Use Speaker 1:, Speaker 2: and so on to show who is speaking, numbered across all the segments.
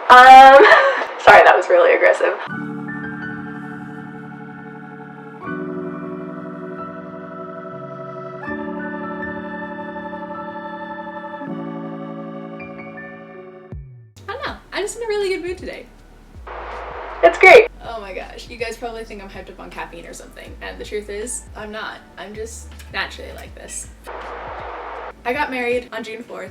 Speaker 1: Sorry, that was really aggressive.
Speaker 2: I don't know. I'm just in a really good mood today.
Speaker 1: It's great.
Speaker 2: Oh my gosh, you guys probably think I'm hyped up on caffeine or something, and the truth is, I'm not. I'm just naturally like this. I got married on June 4th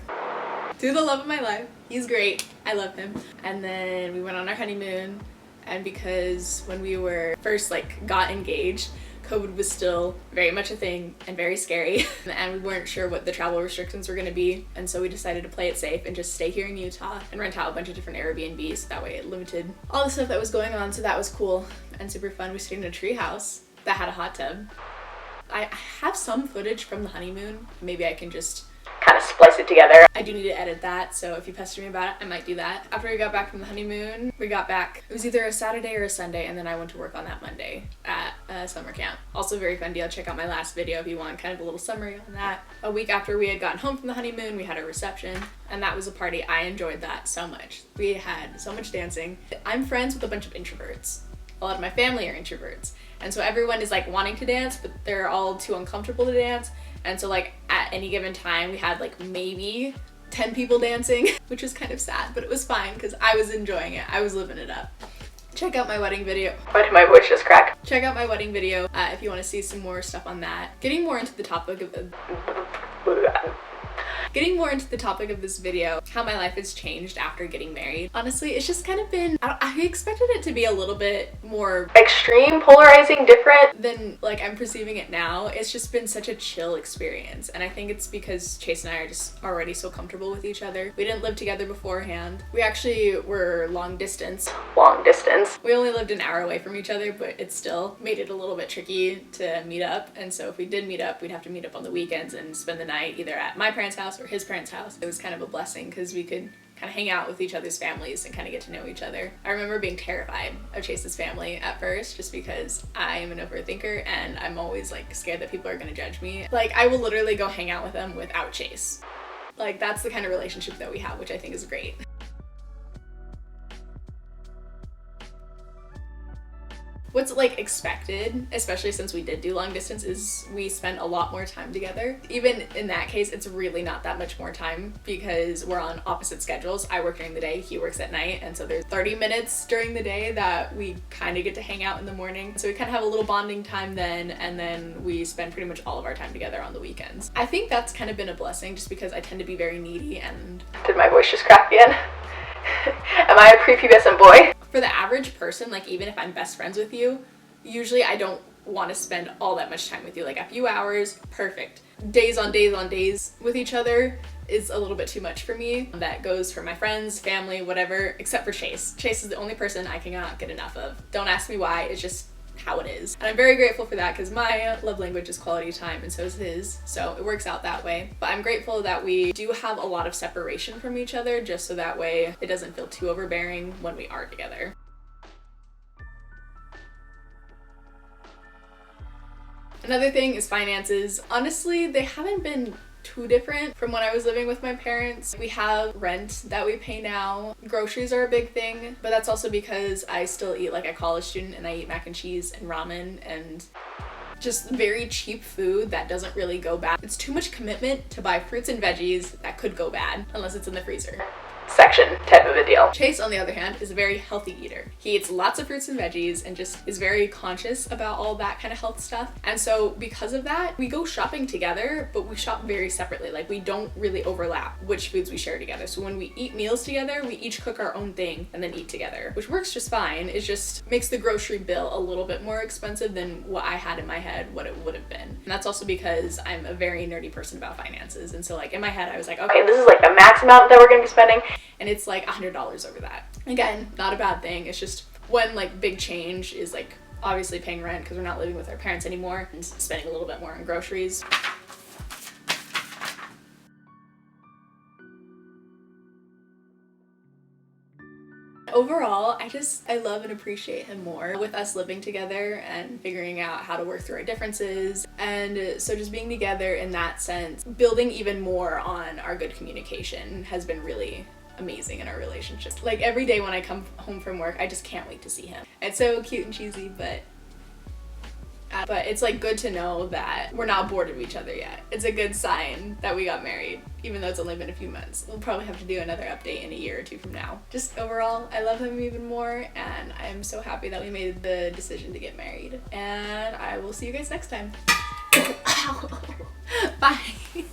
Speaker 2: to the love of my life. He's great. I love him. And then we went on our honeymoon, and because when we were first got engaged, COVID was still very much a thing and very scary, and we weren't sure what the travel restrictions were going to be, and so we decided to play it safe and just stay here in Utah and rent out a bunch of different Airbnbs. That way it limited all the stuff that was going on, so that was cool and super fun. We stayed in a tree house that had a hot tub. I have some footage from the honeymoon. Maybe I can just
Speaker 1: Kind of splice it together.
Speaker 2: I do need to edit that, so if you pester me about it, I might do that. After we got back from the honeymoon, we got back, it was either a Saturday or a Sunday, and then I went to work on that Monday at summer camp. Also very fun deal. Check out my last video if you want kind of a little summary on that. A week after we had gotten home from the honeymoon, we had a reception, and that was a party. I enjoyed that so much. We had so much dancing. I'm friends with a bunch of introverts. A lot of my family are introverts, and so everyone is wanting to dance, but they're all too uncomfortable to dance. And so at any given time we had maybe 10 people dancing, which was kind of sad, but it was fine because I was enjoying it. I was living it up. Check out my wedding video.
Speaker 1: Why did my voice just crack?
Speaker 2: Check out my wedding video if you want to see some more stuff on that. Getting more into the topic of this video, how my life has changed after getting married. Honestly, it's just kind of been, I expected it to be a little bit more
Speaker 1: extreme, polarizing, different
Speaker 2: than I'm perceiving it now. It's just been such a chill experience, and I think it's because Chase and I are just already so comfortable with each other. We didn't live together beforehand. We actually were long distance. We only lived an hour away from each other, but it still made it a little bit tricky to meet up, and so if we did meet up, we'd have to meet up on the weekends and spend the night either at my parents' house or his parents' house. It was kind of a blessing because we could kind of hang out with each other's families and kind of get to know each other. I remember being terrified of Chase's family at first just because I am an overthinker and I'm always scared that people are going to judge me. I will literally go hang out with them without Chase. That's the kind of relationship that we have, which I think is great. What's expected, especially since we did do long distance, is we spent a lot more time together. Even in that case, it's really not that much more time because we're on opposite schedules. I work during the day, he works at night, and so there's 30 minutes during the day that we kind of get to hang out in the morning. So we kind of have a little bonding time then, and then we spend pretty much all of our time together on the weekends. I think that's kind of been a blessing just because I tend to be very needy and...
Speaker 1: Did my voice just crack again? Am I a prepubescent boy?
Speaker 2: For the average person, even if I'm best friends with you, usually I don't want to spend all that much time with you. A few hours, perfect. Days on days on days with each other is a little bit too much for me. That goes for my friends, family, whatever, except for Chase. Chase is the only person I cannot get enough of. Don't ask me why, it's just how it is. And I'm very grateful for that because my love language is quality time and so is his, so it works out that way. But I'm grateful that we do have a lot of separation from each other just so that way it doesn't feel too overbearing when we are together. Another thing is finances. Honestly, they haven't been too different from when I was living with my parents. We have rent that we pay now. Groceries are a big thing, but that's also because I still eat like a college student and I eat mac and cheese and ramen and just very cheap food that doesn't really go bad. It's too much commitment to buy fruits and veggies that could go bad unless it's in the freezer
Speaker 1: section type of a deal.
Speaker 2: Chase, on the other hand, is a very healthy eater. He eats lots of fruits and veggies and just is very conscious about all that kind of health stuff. And so because of that, we go shopping together, but we shop very separately. We don't really overlap which foods we share together. So when we eat meals together, we each cook our own thing and then eat together, which works just fine. It just makes the grocery bill a little bit more expensive than what I had in my head, what it would have been. And that's also because I'm a very nerdy person about finances. And so in my head, I was like, okay,
Speaker 1: this is the max amount that we're gonna be spending.
Speaker 2: And it's $100 over that. Again, not a bad thing. It's just when big change is obviously paying rent because we're not living with our parents anymore and spending a little bit more on groceries. Overall, I love and appreciate him more with us living together and figuring out how to work through our differences. And so just being together in that sense, building even more on our good communication has been really amazing in our relationship. Like every day when I come home from work, I just can't wait to see him. It's so cute and cheesy, but it's like good to know that we're not bored of each other yet. It's a good sign that we got married, even though it's only been a few months. We'll probably have to do another update in a year or two from now. Just overall, I love him even more, and I'm so happy that we made the decision to get married. And I will see you guys next time. Bye.